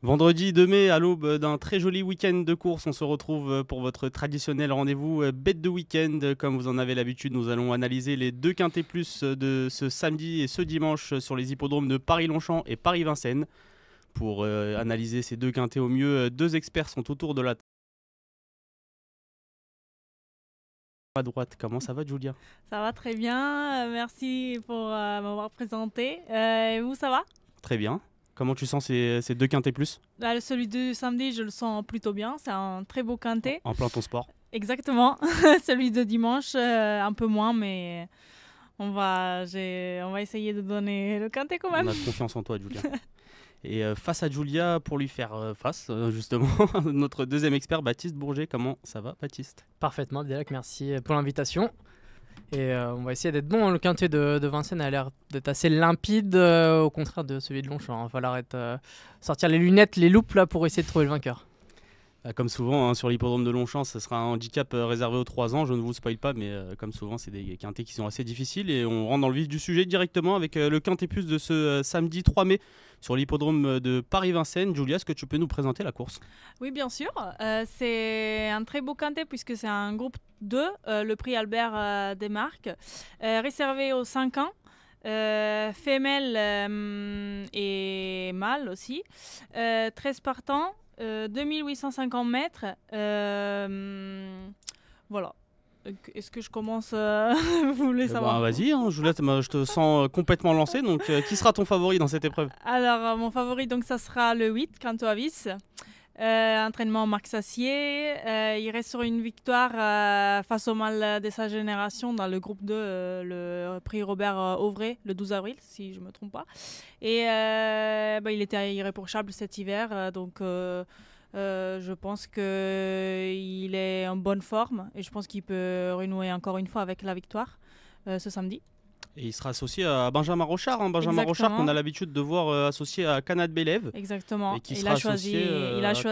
Vendredi 2 mai, à l'aube d'un très joli week-end de course, on se retrouve pour votre traditionnel rendez-vous bête de week-end. Comme vous en avez l'habitude, nous allons analyser les deux quintés plus de ce samedi et ce dimanche sur les hippodromes de Paris-Longchamp et Paris-Vincennes. Pour analyser ces deux quintés au mieux, deux experts sont autour de la table. À droite, comment ça va, Julia? Ça va très bien, merci pour m'avoir présenté. Et vous, ça va? Très bien. Comment tu sens ces deux quintés plus Celui de samedi, je le sens plutôt bien, c'est un très beau quintet. en plein ton sport? Exactement. Celui de dimanche, un peu moins, mais on va essayer de donner le quintet quand même. On a confiance en toi, Julia. Et face à Julia, pour lui faire face, justement, notre deuxième expert, Baptiste Bourget. Comment ça va, Baptiste? Parfaitement, Direct, merci pour l'invitation. Et on va essayer d'être bon. Le quintet de Vincennes a l'air d'être assez limpide, au contraire de celui de Longchamp. Il va falloir sortir les lunettes, les loupes là, pour essayer de trouver le vainqueur. Comme souvent, hein, sur l'hippodrome de Longchamp, ce sera un handicap réservé aux 3 ans. Je ne vous spoil pas, mais comme souvent, c'est des quintets qui sont assez difficiles. Et on rentre dans le vif du sujet directement avec le quintet plus de ce samedi 3 mai sur l'hippodrome de Paris-Vincennes. Julia, est-ce que tu peux nous présenter la course? Oui, bien sûr. C'est un très beau quintet puisque c'est un groupe 2, le prix Albert Desmarques, réservé aux 5 ans. Femelle et mâle aussi. 13 partants, 2850 mètres. Voilà. Est-ce que je commence Vous voulez savoir? Vas-y, hein, Julia, je te sens complètement lancé. Donc, qui sera ton favori dans cette épreuve? Alors, mon favori, donc, ça sera le 8, Canto Avis. Entraînement Marc Sassier. Il reste sur une victoire face au mâle de sa génération dans le groupe 2, le prix Robert Auvray, le 12 avril, si je ne me trompe pas. Et il était irréprochable cet hiver, donc je pense qu'il est en bonne forme et je pense qu'il peut renouer encore une fois avec la victoire ce samedi. Et il sera associé à Benjamin Rochard, hein, Benjamin Exactement. Rochard qu'on a l'habitude de voir associé à Canad Bélève. Exactement. Et qui il sera a choisi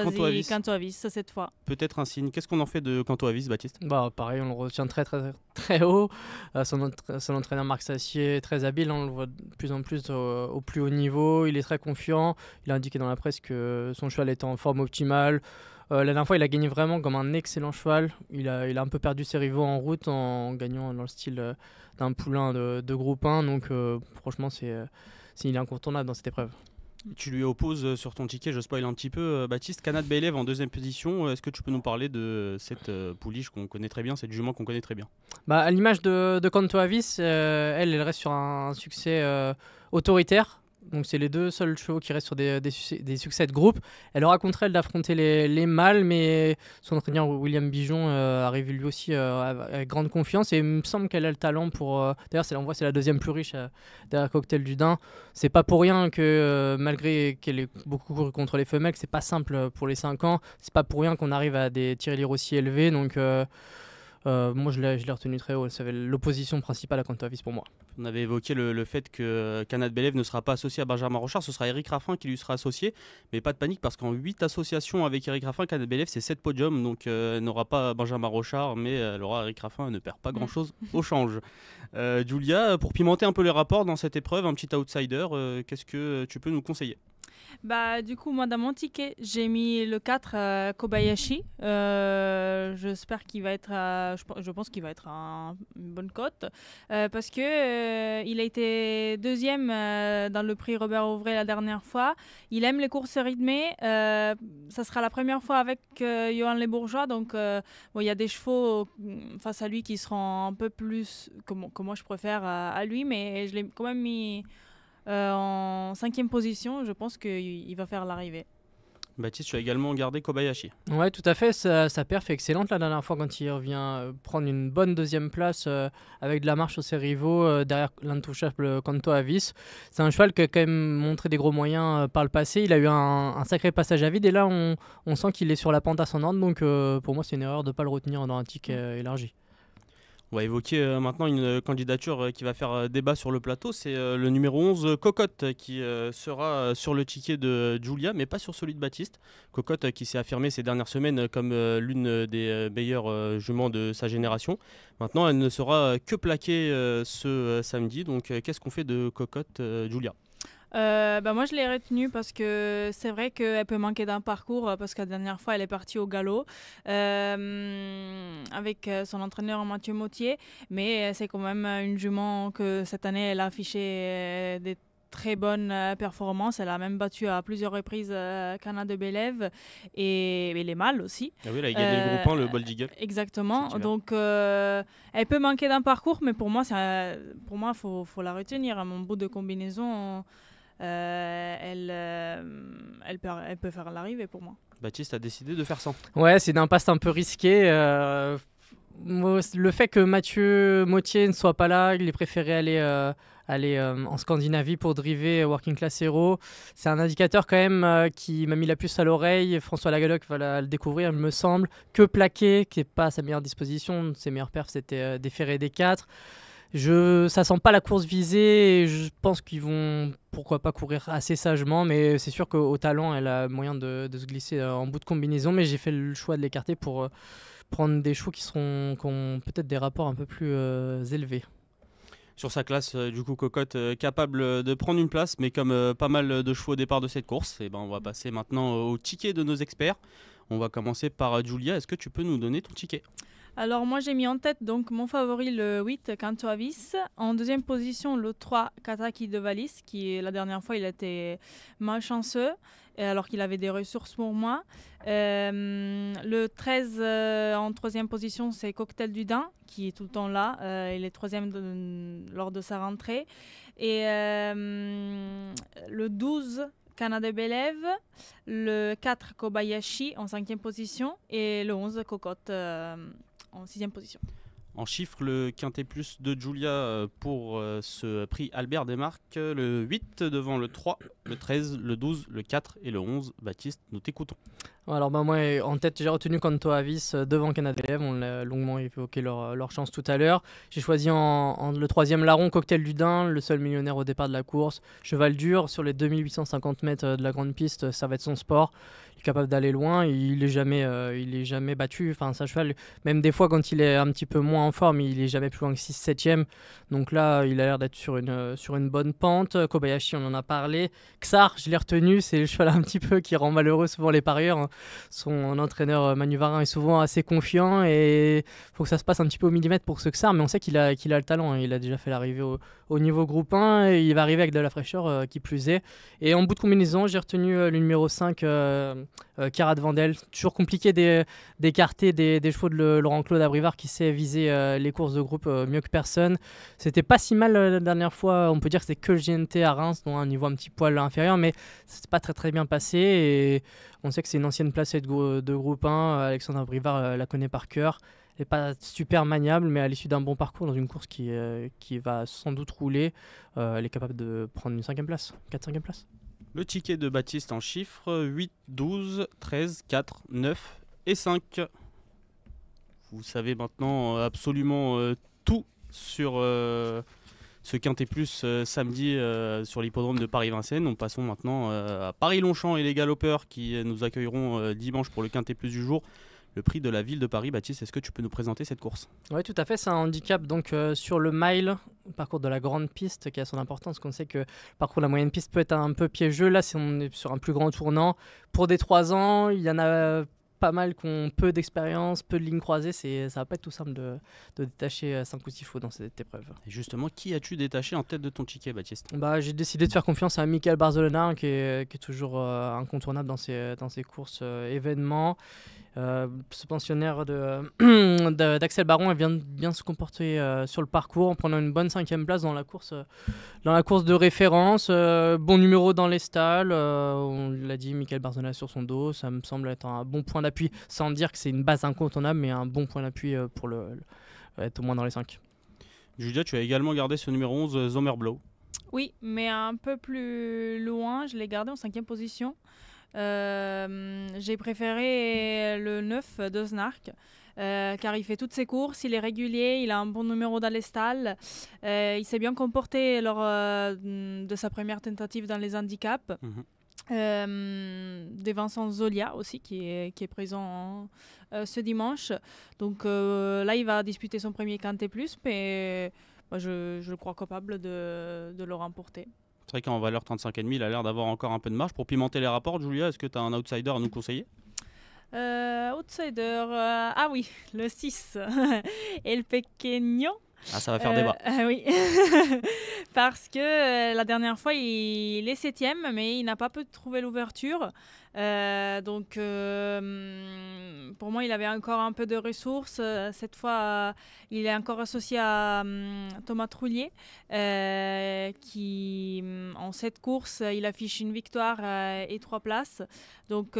Canto Avis. Canto Avis cette fois. Peut-être un signe. Qu'est-ce qu'on en fait de Canto Avis, Baptiste? Pareil, on le retient très très très haut. Son entraîneur Marc Sassier est très habile, on le voit de plus en plus au plus haut niveau. Il est très confiant. Il a indiqué dans la presse que son cheval était en forme optimale. La dernière fois, il a gagné vraiment comme un excellent cheval. Il a un peu perdu ses rivaux en route en gagnant dans le style d'un poulain de groupe 1. Donc franchement, il est incontournable dans cette épreuve. Tu lui opposes sur ton ticket, je spoil un petit peu, Baptiste, Canad Bélève en deuxième position. Est-ce que tu peux nous parler de cette pouliche qu'on connaît très bien, cette jument qu'on connaît très bien? À l'image de Canto Avis, elle reste sur un succès autoritaire. Donc c'est les deux seuls chevaux qui restent sur des succès de groupe. Elle aura contre elle d'affronter les mâles, mais son entraîneur William Bijon arrive lui aussi avec grande confiance. Et il me semble qu'elle a le talent pour... D'ailleurs, c'est la deuxième plus riche derrière Cocktail du Dain. C'est pas pour rien que malgré qu'elle ait beaucoup couru contre les femelles, c'est pas simple pour les 5 ans. C'est pas pour rien qu'on arrive à des tirelires aussi élevés. Donc moi je l'ai retenu très haut. C'est l'opposition principale à Canto Avis pour moi. On avait évoqué le fait que Canad Bélève ne sera pas associé à Benjamin Rochard, ce sera Eric Raffin qui lui sera associé. Mais pas de panique parce qu'en 8 associations avec Eric Raffin, Canad Bélève c'est 7 podiums. Donc elle n'aura pas Benjamin Rochard, mais elle aura Eric Raffin. Elle ne perd pas grand-chose au change. Julia, pour pimenter un peu les rapports dans cette épreuve, un petit outsider, qu'est-ce que tu peux nous conseiller? Du coup, moi, dans mon ticket, j'ai mis le 4 Kobayashi. J'espère qu'il va être, je pense qu'il va être une bonne cote parce que il a été deuxième dans le prix Robert Auvray la dernière fois. Il aime les courses rythmées. Ça sera la première fois avec Johan Les Bourgeois. Donc, il y a des chevaux face à lui qui seront un peu plus que moi je préfère à lui, mais je l'ai quand même mis en 5e position. Je pense qu'il va faire l'arrivée. Baptiste, tu as également gardé Kobayashi. Ouais, tout à fait. Sa perf est excellente la dernière fois quand il revient prendre une bonne deuxième place avec de la marche sur ses rivaux derrière l'intouchable Canto Avis. C'est un cheval qui a quand même montré des gros moyens par le passé. Il a eu un sacré passage à vide et là on sent qu'il est sur la pente ascendante. Donc pour moi c'est une erreur de ne pas le retenir dans un ticket élargi. On va évoquer maintenant une candidature qui va faire débat sur le plateau. C'est le numéro 11, Cocotte, qui sera sur le ticket de Julia, mais pas sur celui de Baptiste. Cocotte qui s'est affirmée ces dernières semaines comme l'une des meilleures juments de sa génération. Maintenant, elle ne sera que plaquée ce samedi. Donc, qu'est-ce qu'on fait de Cocotte, Julia? Moi, je l'ai retenue parce que c'est vrai qu'elle peut manquer d'un parcours parce que la dernière fois, elle est partie au galop avec son entraîneur Mathieu Mautier. Mais c'est quand même une jument que cette année, elle a affiché des très bonnes performances. Elle a même battu à plusieurs reprises Cana de Bélève et les mâles aussi. Ah oui, elle a gagné le groupe 1, le Bold Eagle. Exactement. Cet hiver. Donc, elle peut manquer d'un parcours, mais pour moi, faut la retenir. À mon bout de combinaison, elle peut faire l'arrivée pour moi. Baptiste a décidé de faire 100. Ouais, c'est d'un passe un peu risqué. Le fait que Mathieu Mautier ne soit pas là, il ait préféré aller en Scandinavie pour driver Working Class Hero. C'est un indicateur quand même qui m'a mis la puce à l'oreille. François Lagaloc va le découvrir, il me semble. Que Plaqué, qui n'est pas à sa meilleure disposition. Ses meilleurs perfs, c'était des Ferré des 4. Ça sent pas la course visée et je pense qu'ils vont pourquoi pas courir assez sagement, mais c'est sûr qu'au talent elle a moyen de se glisser en bout de combinaison, mais j'ai fait le choix de l'écarter pour prendre des chevaux qui ont peut-être des rapports un peu plus élevés. Sur sa classe, du coup, Cocotte capable de prendre une place, mais comme pas mal de chevaux au départ de cette course, et ben, on va passer maintenant au ticket de nos experts. On va commencer par Julia. Est-ce que tu peux nous donner ton ticket ? Alors moi j'ai mis en tête donc mon favori le 8 Canto Avis, en deuxième position le 3 Kataki de Valis qui la dernière fois il était malchanceux alors qu'il avait des ressources pour moi. Le 13 en troisième position c'est Cocktail du Dain qui est tout le temps là, il est troisième lors de sa rentrée et le 12 Canada Bélève, le 4 Kobayashi en cinquième position et le 11 Cocotte en sixième position. En chiffres, le quintet plus de Julia pour ce prix Albert Desmarques, le 8 devant le 3, le 13, le 12, le 4 et le 11. Baptiste, nous t'écoutons. Alors moi en tête j'ai retenu Canto Avis devant Canada Bélève, on l'a longuement évoqué leur chance tout à l'heure. J'ai choisi en le troisième larron Cocktail du Dain, le seul millionnaire au départ de la course. Cheval dur sur les 2850 mètres de la grande piste, ça va être son sport. Il est capable d'aller loin, il est jamais battu. Enfin, sa cheval, même des fois quand il est un petit peu moins en forme, il est jamais plus loin que 6-7e. Donc là, il a l'air d'être sur une bonne pente. Kobayashi, on en a parlé. Xar, je l'ai retenu, c'est le cheval un petit peu qui rend malheureux souvent les parieurs. Son entraîneur Manu Varin est souvent assez confiant et il faut que ça se passe un petit peu au millimètre pour ce Xar, mais on sait qu'il a le talent. Il a déjà fait l'arrivée au niveau groupe 1 et il va arriver avec de la fraîcheur qui plus est. Et en bout de combinaison, j'ai retenu le numéro 5, Carat Vandel. Toujours compliqué d'écarter des chevaux de Laurent-Claude Abrivard qui sait viser les courses de groupe mieux que personne. C'était pas si mal la dernière fois, on peut dire que c'est que le GNT à Reims, dont un niveau un petit poil inférieur, mais c'est pas très très bien passé et on sait que c'est une ancienne placée de groupe 1, Alexandre Abrivard la connaît par cœur. Elle n'est pas super maniable, mais à l'issue d'un bon parcours dans une course qui va sans doute rouler, elle est capable de prendre une 5e place, 4-5e place. Le ticket de Baptiste en chiffres, 8, 12, 13, 4, 9 et 5. Vous savez maintenant absolument tout sur ce Quintet Plus samedi sur l'hippodrome de Paris-Vincennes. Nous passons maintenant à Paris-Longchamp et les galopeurs qui nous accueilleront dimanche pour le Quintet Plus du jour. Le prix de la ville de Paris. Baptiste, est-ce que tu peux nous présenter cette course ? Oui, tout à fait. C'est un handicap donc, sur le mile, le parcours de la grande piste qui a son importance. Parce qu'on sait que le parcours de la moyenne piste peut être un peu piégeux. Là, si on est sur un plus grand tournant, pour des 3 ans, il y en a pas mal qui ont peu d'expérience, peu de lignes croisées. Ça va pas être tout simple de détacher 5 ou 6 chevaux dans cette épreuve. Et justement, qui as-tu détaché en tête de ton ticket, Baptiste ? J'ai décidé de faire confiance à Michael Barzolona qui est toujours incontournable dans ces courses événements. Ce pensionnaire d'Axel Baron vient de bien se comporter sur le parcours en prenant une bonne 5e place dans la course de référence. Bon numéro dans les stalles, on l'a dit, Michael Barzolona sur son dos, ça me semble être un bon point d'appui, sans dire que c'est une base incontournable, mais un bon point d'appui pour être au moins dans les 5. Julia, tu as également gardé ce numéro 11, Zomerblow. Oui, mais un peu plus loin, je l'ai gardé en 5e position. J'ai préféré le 9 de Snark car il fait toutes ses courses, il est régulier, il a un bon numéro dans les stalles, il s'est bien comporté lors de sa première tentative dans les handicaps. Des Vincent Zolia aussi qui est présent ce dimanche, donc là il va disputer son premier Quintet Plus, mais je le crois capable de le remporter. C'est vrai qu'en valeur 35,5, il a l'air d'avoir encore un peu de marge. Pour pimenter les rapports, Julia, est-ce que tu as un outsider à nous conseiller? Outsider, ah oui, le 6, El Pequeño. Ah, ça va faire débat. Oui, parce que la dernière fois, il est 7e, mais il n'a pas pu trouver l'ouverture. Donc, pour moi, il avait encore un peu de ressources. Cette fois, il est encore associé à Thomas Trullier, qui, en 7 courses, il affiche une victoire et 3 places. Donc,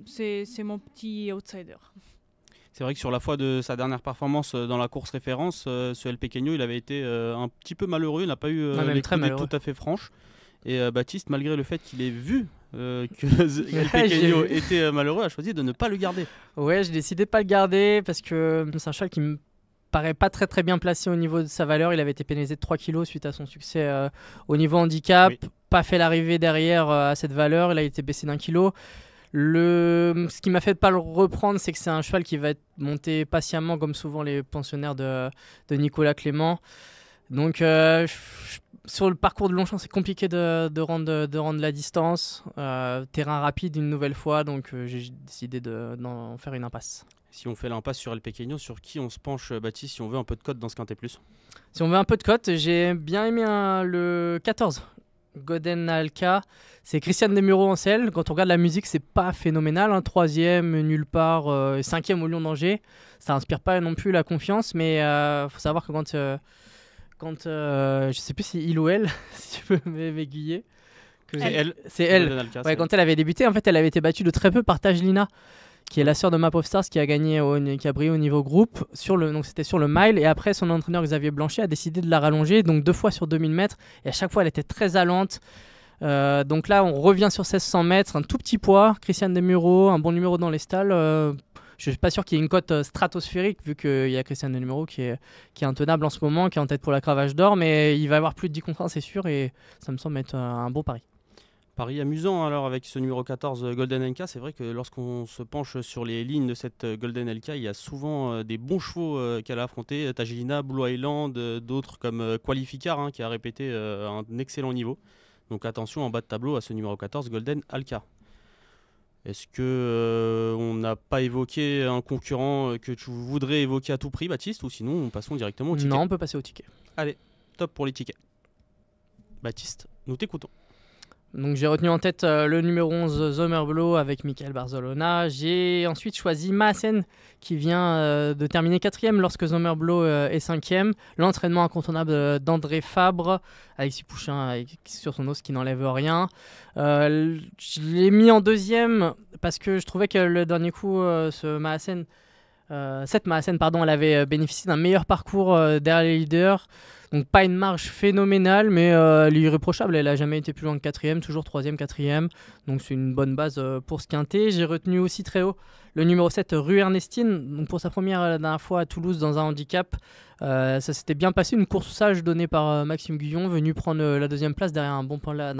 c'est mon petit outsider. C'est vrai que sur la fois de sa dernière performance dans la course référence, ce El Pequeño, il avait été un petit peu malheureux. Il n'a pas eu les coups tout à fait franches. Et Baptiste, malgré le fait qu'il ait vu que El Pequeño était malheureux, a choisi de ne pas le garder. Ouais, j'ai décidé de pas le garder parce que c'est un cheval qui me paraît pas très très bien placé au niveau de sa valeur. Il avait été pénalisé de 3 kilos suite à son succès au niveau handicap. Oui. Pas fait l'arrivée derrière à cette valeur. Il a été baissé d'1 kilo. Ce qui m'a fait de pas le reprendre, c'est que c'est un cheval qui va être monté patiemment, comme souvent les pensionnaires de Nicolas Clément. Donc, sur le parcours de Longchamp, c'est compliqué de rendre la distance. Terrain rapide une nouvelle fois, donc j'ai décidé d'en faire une impasse. Si on fait l'impasse sur El Pequeño, sur qui on se penche, Baptiste, si on veut un peu de cote dans ce Quintet Plus? Si on veut un peu de cote, j'ai bien aimé le 14. Golden Alka, c'est Christian Desmureaux en selle. Quand on regarde la musique, c'est pas phénoménal. 3e, nulle part, 5e au Lion d'Angers. Ça inspire pas non plus la confiance, mais faut savoir que quand je sais plus si il ou elle, si tu peux m'aiguiller. C'est elle. Alka, ouais, quand elle avait débuté, en fait, elle avait été battue de très peu par Tajlina, qui est la sœur de Map of Stars, qui a gagné, qui a brillé au niveau groupe. Donc c'était sur le mile. Et après, son entraîneur Xavier Blanchet a décidé de la rallonger, donc 2 fois sur 2000 mètres. Et à chaque fois, elle était très allante. Donc là, on revient sur 1600 mètres, un tout petit poids. Christian Desmureaux, un bon numéro dans les stalles. Je ne suis pas sûr qu'il y ait une cote stratosphérique, vu qu'il y a Christian Desmureaux qui est intenable en ce moment, qui est en tête pour la cravache d'or. Mais il va avoir plus de 10 contre 1, c'est sûr. Et ça me semble être un bon pari. Pari amusant alors avec ce numéro 14 Golden Elka. C'est vrai que lorsqu'on se penche sur les lignes de cette Golden Elka, il y a souvent des bons chevaux qu'elle a affrontés. Tajlina, Blue Island, d'autres comme Qualificar qui a répété un excellent niveau. Donc attention en bas de tableau à ce numéro 14 Golden Alka. Est-ce que on n'a pas évoqué un concurrent que tu voudrais évoquer à tout prix, Baptiste, ou sinon passons directement au ticket? Non, on peut passer au ticket. Allez, top pour les tickets. Baptiste, nous t'écoutons. Donc j'ai retenu en tête le numéro 11 Zomerblow avec Michael Barzolona. J'ai ensuite choisi Maassen qui vient de terminer 4e lorsque Zomerblow est 5e. L'entraînement incontournable d'André Fabre, Alexis Pouchin sur son os qui n'enlève rien. Je l'ai mis en 2e parce que je trouvais que le dernier coup, cette Maassen, elle avait bénéficié d'un meilleur parcours derrière les leaders. Donc pas une marge phénoménale, mais elle est irréprochable. Elle n'a jamais été plus loin que 4e, toujours 3e, 4e. Donc c'est une bonne base pour ce quintet. J'ai retenu aussi très haut le numéro 7, Rue Ernestine. Donc pour sa première la dernière fois à Toulouse dans un handicap. Ça s'était bien passé. Une course sage donnée par Maxime Guyon, venu prendre la 2e place derrière un bon poulain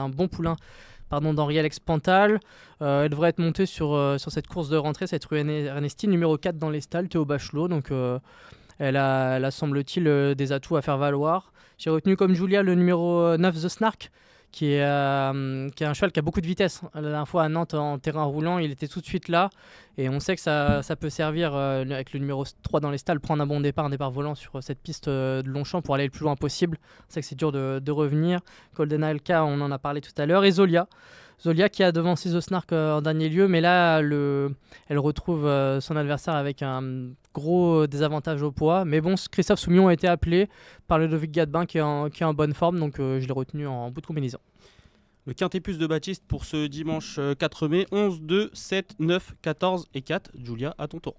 d'Henri Alex Pantal. Elle devrait être montée sur cette course de rentrée, cette Rue Ernestine, numéro 4 dans les stalles, Théo Bachelot. Donc elle a semble-t-il, des atouts à faire valoir. J'ai retenu comme Julia le numéro 9, The Snark, qui est un cheval qui a beaucoup de vitesse. La dernière fois à Nantes, en terrain roulant, il était tout de suite là. Et on sait que ça peut servir, avec le numéro 3 dans les stalles, prendre un bon départ, un départ volant sur cette piste de Longchamp pour aller le plus loin possible. On sait que c'est dur de revenir. Golden Alka, on en a parlé tout à l'heure. Et Zolia qui a devancé The Snark en dernier lieu, mais là elle retrouve son adversaire avec un gros désavantage au poids. Mais bon, Christophe Soumillon a été appelé par Ludovic Gadebin qui est en bonne forme, donc je l'ai retenu en bout de combinaison. Le Quintet Plus de Baptiste pour ce dimanche 4 mai, 11, 2, 7, 9, 14 et 4. Julia, à ton tour.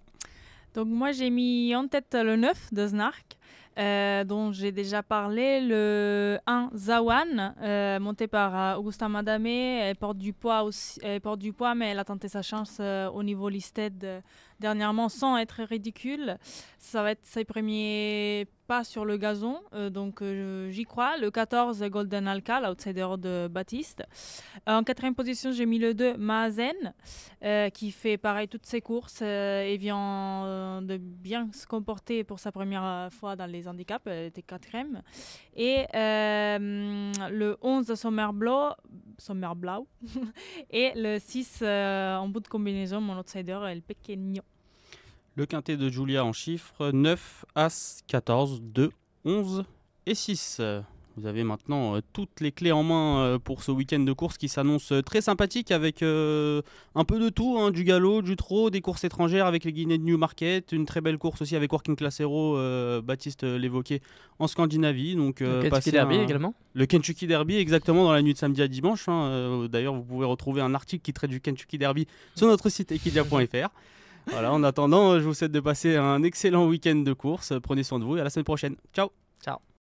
Donc moi j'ai mis en tête le 9 de Snark, dont j'ai déjà parlé, le 1 Zawan, monté par Augustin Madamé. Elle porte du poids, mais elle a tenté sa chance au niveau listed dernièrement sans être ridicule. Ça va être ses premiers pas sur le gazon, donc j'y crois. Le 14, Golden Alka, l'outsider de Baptiste. En quatrième position, j'ai mis le 2, Maazen, qui fait pareil toutes ses courses et vient de bien se comporter pour sa première fois dans les handicaps. Elle était quatrième. Et le 11, Sommerblau. Et le 6, en bout de combinaison, mon outsider, El Pequeño. Le quintet de Julia en chiffres 9, As, 14, 2, 11 et 6. Vous avez maintenant toutes les clés en main pour ce week-end de course qui s'annonce très sympathique avec un peu de tout, hein, du galop, du trot, des courses étrangères avec les Guinées de Newmarket, une très belle course aussi avec Working Class Hero, Baptiste l'évoquait, en Scandinavie. Donc, le Kentucky Derby également. Le Kentucky Derby, exactement, dans la nuit de samedi à dimanche. D'ailleurs, vous pouvez retrouver un article qui traite du Kentucky Derby sur notre site equidia.fr. Voilà, en attendant, je vous souhaite de passer un excellent week-end de course. Prenez soin de vous et à la semaine prochaine. Ciao. Ciao.